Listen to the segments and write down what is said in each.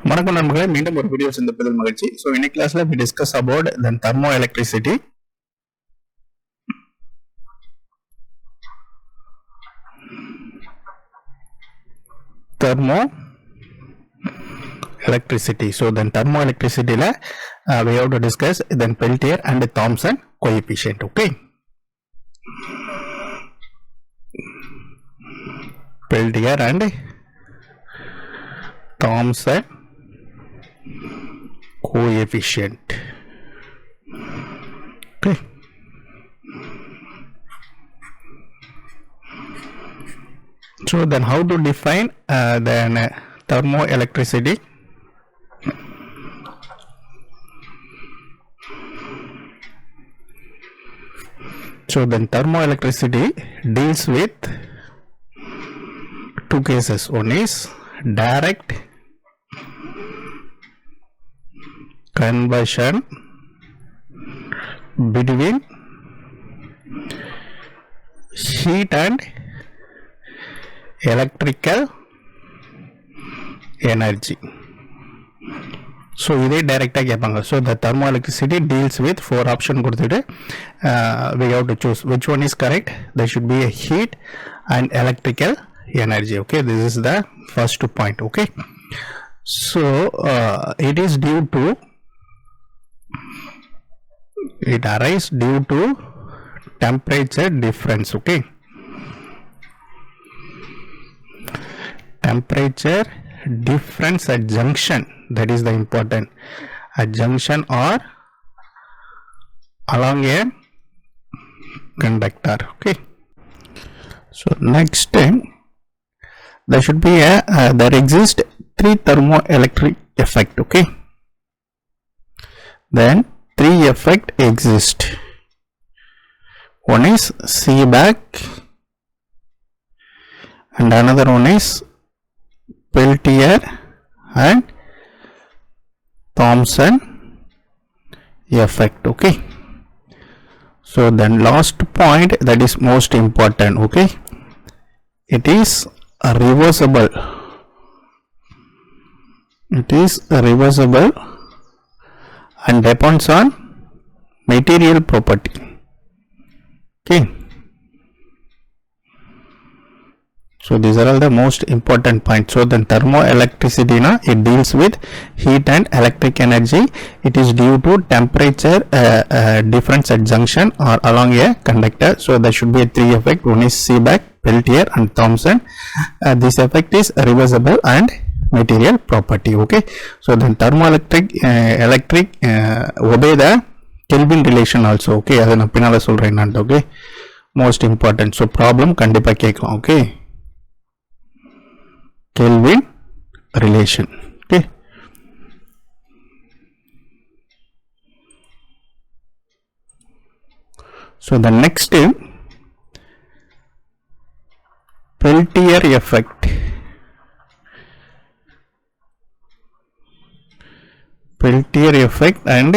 வணக்கம் நண்பர்களே, மீண்டும் ஒரு வீடியோ சந்திப்பதில் மகிழ்ச்சி. ஸோ இன்னைக்கு கிளாஸ்ல we discuss about the thermoelectricity. Thermoelectricity. So then thermoelectricity la we have to discuss then Peltier and Thomson coefficient. Okay. Peltier and Thomson coefficient. Okay. So then how to define then thermoelectricity? So then thermoelectricity deals with two cases. One is direct conversion between heat and electrical energy. So இதே டைரக்டா கேட்பாங்க. So the thermoelectricity deals with four option கொடுத்துட்டு we have to choose which one is correct. There should be a heat and electrical energy. Okay, this is the first point. Okay, so it is due to it arises due to temperature difference. Okay, temperature difference at junction, that is the important, at junction or along a conductor. Okay, so next time there should be a there exist three thermoelectric effect. Okay, then three effect exist. One is Seebeck and another one is Peltier and Thomson effect. Okay, so then last point, that is most important. Okay, it is reversible. It is reversible and depends on material property. Okay, so these are all the most important points. So then thermoelectricity na, it deals with heat and electric energy. It is due to temperature difference at junction or along a conductor. So there should be a three effect. One is Seebeck, Peltier and Thomson. This effect is reversible and material property. Okay, so then thermoelectric electric obey the Kelvin relation also. Okay, adha na pinala solren naan. Okay, most important. So problem kandipa kekkalam. Okay, Kelvin relation. Okay, so the next Peltier effect. Peltier effect and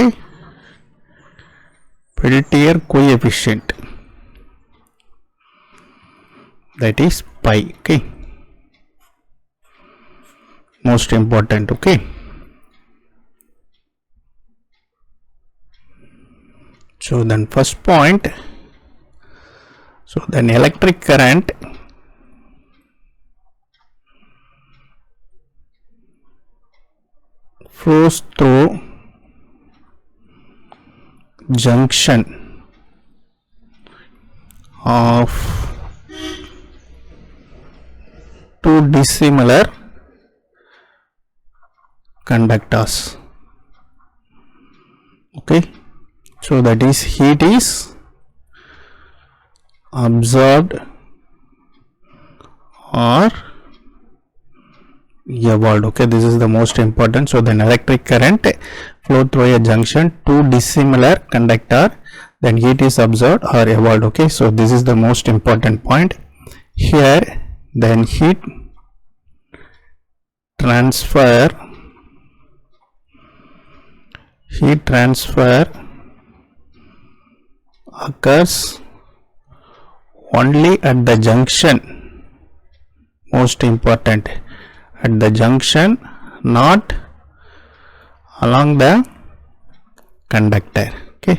Peltier coefficient, that is pi. Okay, most important. Okay, so then first point, so then electric current flows through junction of two dissimilar conductors. Okay, so that is heat is absorbed or evolved. Okay, this is the most important. So then electric current flow through a junction, two dissimilar conductor, then heat is absorbed or evolved. Okay, so this is the most important point here. Then heat transfer occurs only at the junction, most important, at the junction, not along the conductor. Okay,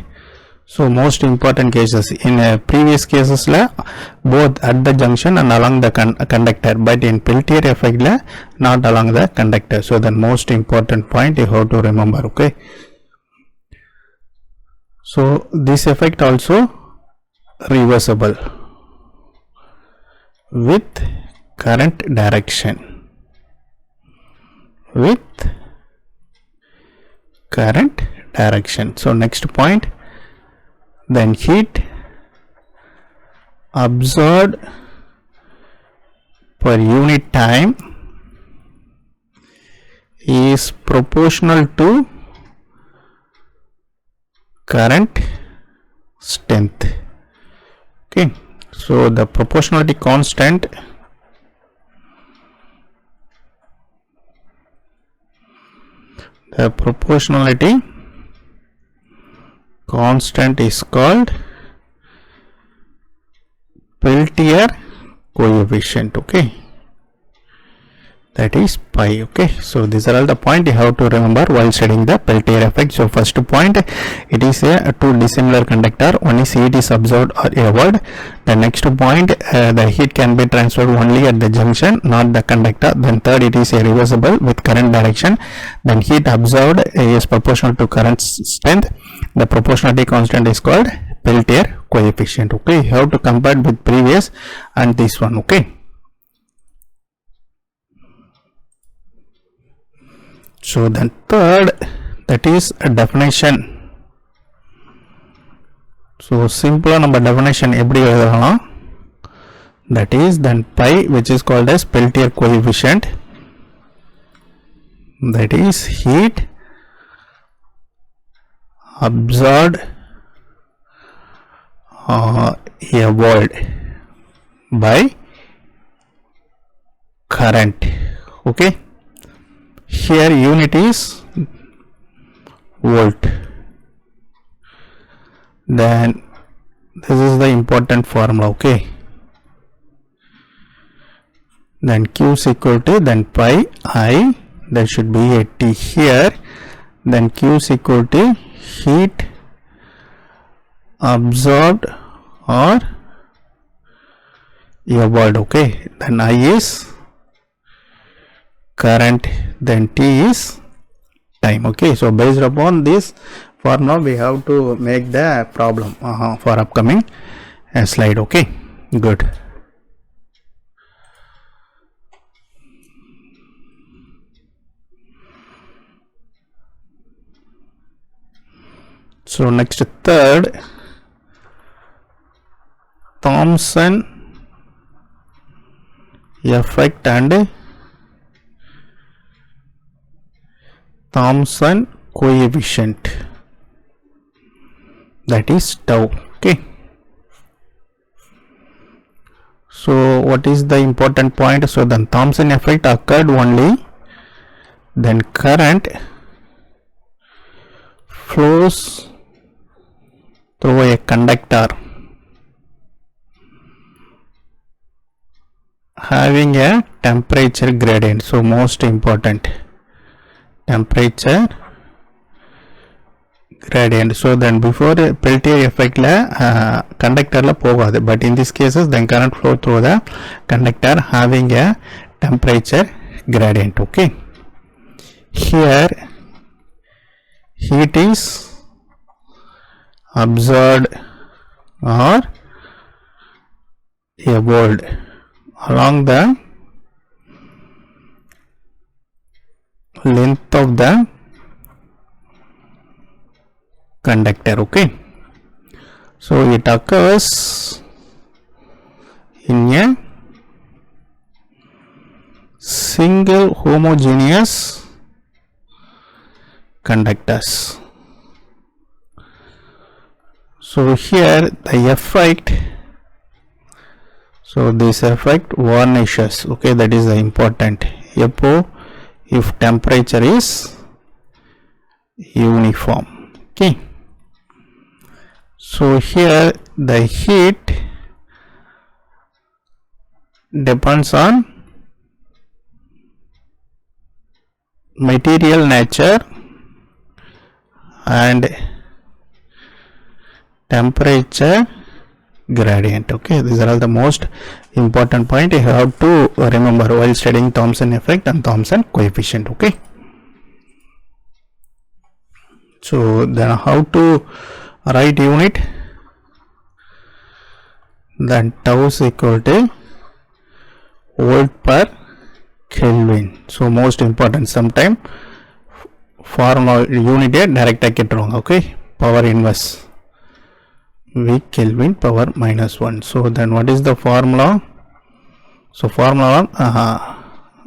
so most important cases in previous cases la both at the junction and along the conductor, but in Peltier effect la not along the conductor. So the most important point you have to remember. Okay, so this effect also reversible with current direction, with current direction. So next point, then heat absorbed per unit time is proportional to current strength. Okay, so the proportionality constant is called Peltier coefficient. Okay, that is pi. Okay, so these are all the points you have to remember while studying the Peltier effect. So first point, it is a two dissimilar conductor, one is heat is absorbed or absorbed. The next point, the heat can be transferred only at the junction, not the conductor. Then third, it is a reversible with current direction. Then heat absorbed is proportional to current strength. The proportionality constant is called Peltier coefficient. Okay, you have to compare with previous and this one. Okay, so then third, that is a definition. So simple number definition eppadi eludhalam, that is then pi, which is called as Peltier coefficient, that is heat absorbed or avoided by current. Okay, here unit is volt. Then this is the important formula. Okay, then Q is equal to then pi I, there should be a T here, then Q is equal to heat absorbed or avoided. Okay, then I is current, then T is time. Okay, so based upon this formula we have to make the problem for upcoming slide. Okay, good. So next third, Thomson effect and Thomson coefficient, that is tau. Okay, so what is the important point? So then Thomson effect occurred only then current flows through a conductor having a temperature gradient. So most important, temperature gradient. So then before Peltier effect la conductor la pogadu, but in this cases then current flow through the conductor having a temperature gradient. Okay, here heat is absorbed or absorbed along the length of the conductor. Okay, so it occurs in a single homogeneous conductors. So here the effect, so this effect vanishes. Okay, that is the important. If temperature is uniform. Okay, so here the heat depends on material nature and temperature gradient. Okay, these are all the most important point you have to remember while studying Thomson effect and Thomson coefficient. Okay, so then how to write unit? Then tau is equal to volt per Kelvin. So most important, sometime formula unit direct wrong. Okay, power inverse V Kelvin power minus 1. So then what is the formula? So formula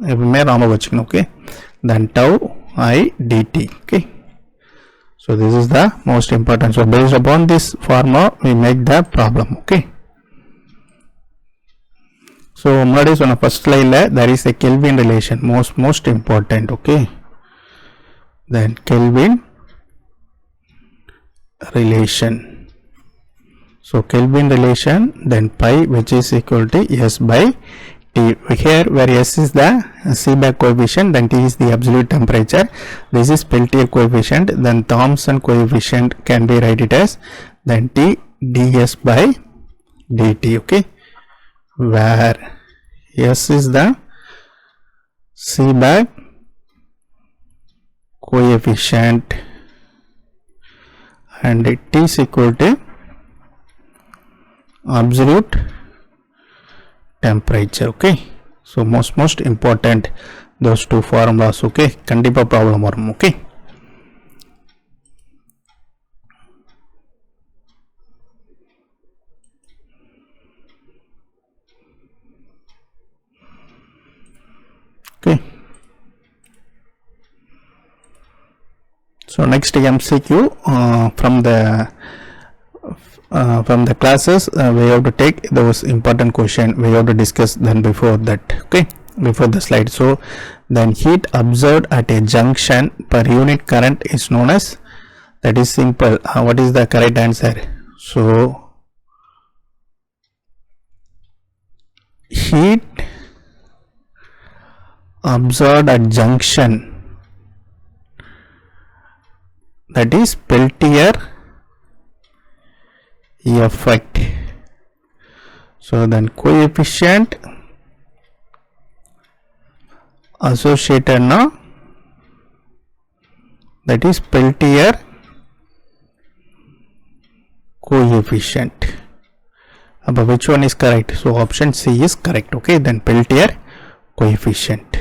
okay, then tau I dt. Okay, so this is the most important. So based upon this formula we make the problem. Okay, so what is on the first slide there is a Kelvin relation, most important. Okay, then Kelvin relation. So Kelvin relation, then pi, which is equal to S by T. Here where S is the Seebeck coefficient, then T is the absolute temperature. This is Peltier coefficient. Then Thomson coefficient can be write as then T ds by dt. Okay, where S is the Seebeck coefficient and T is equal to absolute temperature. Okay, so most important those two formulas. Okay, kandipa problem varum. Okay, okay, so next MCQ from the classes we have to take those important question we have to discuss then before that. Okay, before the slide. So then heat absorbed at a junction per unit current is known as, that is simple. What is the correct answer? So heat absorbed at junction, that is Peltier effect. So then coefficient associated now, that is Peltier coefficient. But which one is correct? So option C is correct. Okay, then Peltier coefficient.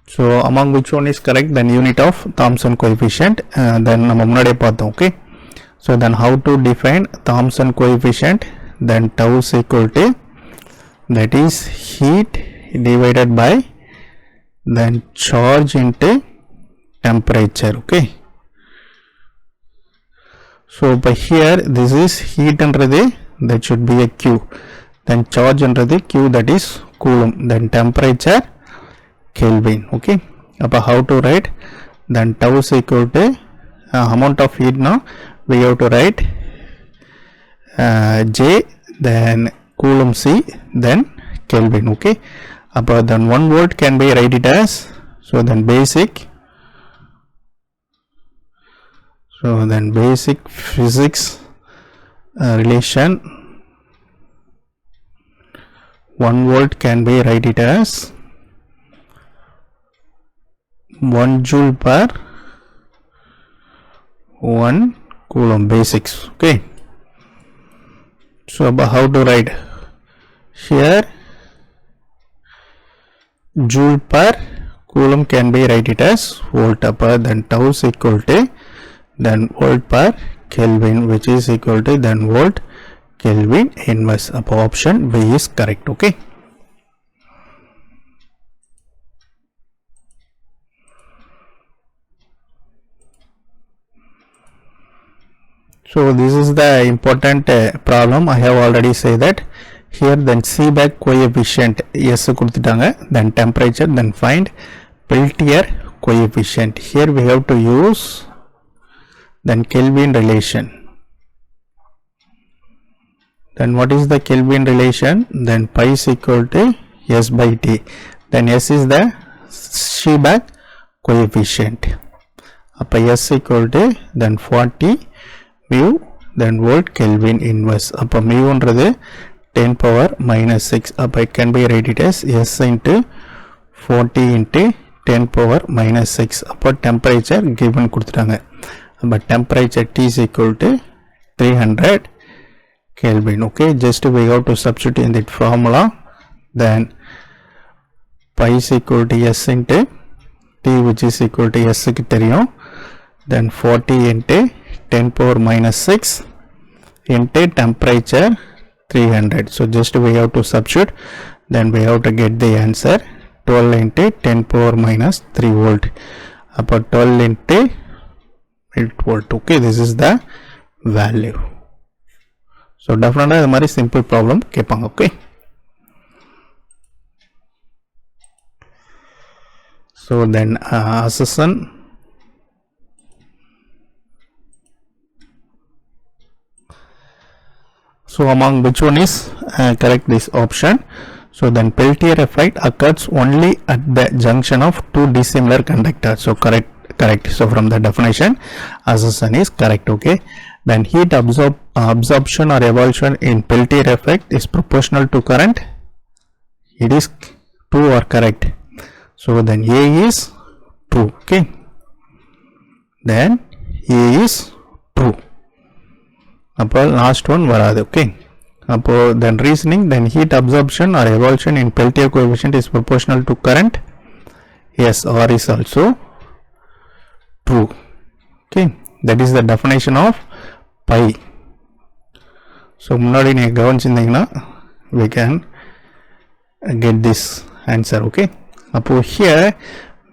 So among which one is correct? Then unit of Thomson coefficient. Then நம்ம முன்னாடியே பார்த்தோம். Okay, so then how to define Thomson coefficient? Then tau is equal to, that is heat divided by then charge into temperature. Okay, so by here this is heat under that should be a Q, then charge under the Q, that is coulomb, then temperature Kelvin. Okay, appa how to write? Then tau is equal to amount of heat. Now we have to write J, then coulomb C, then Kelvin. Okay, appa then 1 volt can be write it as, so then basic physics relation 1 volt can be write it as 1 joule per 1 coulomb, basics. Okay, so about how to write here, joule per coulomb can be write it as volt upper, then tau is equal to then volt per Kelvin, which is equal to then volt Kelvin inverse. Upper option B is correct. Okay, so this is the important problem. I have already said that here. Then Seebeck coefficient S கொடுத்துட்டாங்க, then temperature, then find Peltier coefficient. Here we have to use then Kelvin relation. Then what is the Kelvin relation? Then pi is equal to S by T. Then S is the Seebeck coefficient. அப்போ S equal to then 40 mu then volt Kelvin inverse. அப்போ mu ன்றது 10 power minus 6. அப்போ it can be written as S into 40 into 10 power minus 6. அப்போ temperature given கொடுத்துட்டாங்க. அப்போ temperature T is equal to 300 Kelvin. Okay, just we have to substitute in that formula. Then pi is equal to S into T, which is equal to S க்கு தெரியும். Then 40 into 10 power minus 6 into temperature 300. So just we have to substitute. Then we have to get the answer 12 into 10 power minus 3 volt. About 12 into 8 volt. Okay, this is the value. So definitely the very simple problem kepang. Okay. So then assertion. So among which one is correct, this option? So then Peltier effect occurs only at the junction of two dissimilar conductors. So correct. So from the definition, assertion is correct. Okay. Then heat absorption or evolution in Peltier effect is proportional to current. It is true or correct. So then A is true. Okay. Then A is true. Appo last one varadu. Okay. Appo then reasoning, then heat absorption or evolution in Peltier coefficient is proportional to current. Yes, R is also true. Okay. That is the definition of pi. So முன்னாடி நீங்க கவனிச்சிருந்தீங்கன்னா we can get this answer. Okay. Appo here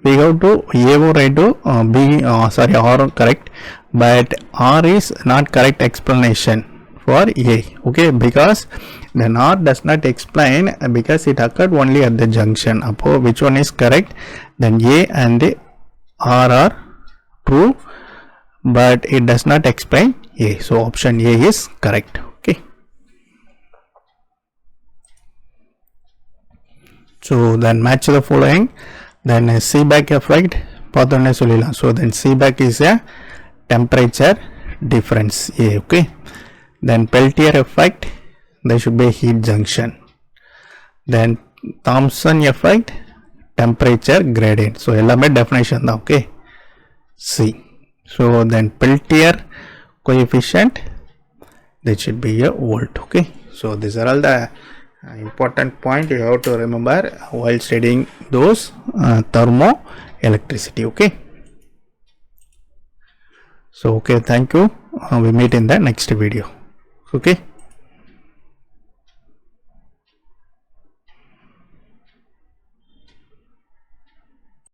we have to A right to R correct, but R is not correct explanation for A. Okay, because then R does not explain because it occurred only at the junction. Appo which one is correct? Then A and R are true, but it does not explain A. So option A is correct. Okay. So then match the following. Then Seebeck effect பார்த்தோன்னே சொல்லிடலாம். So then Seebeck is a temperature difference A. Okay. Then Peltier effect, there should be heat junction. Then Thomson effect, temperature gradient. So எல்லாமே definition தான். Okay. C. So then Peltier coefficient, that should be a volt. Okay. So these are all the important point you have to remember while studying those thermoelectricity. Okay. So okay, thank you. We meet in the next video. Okay.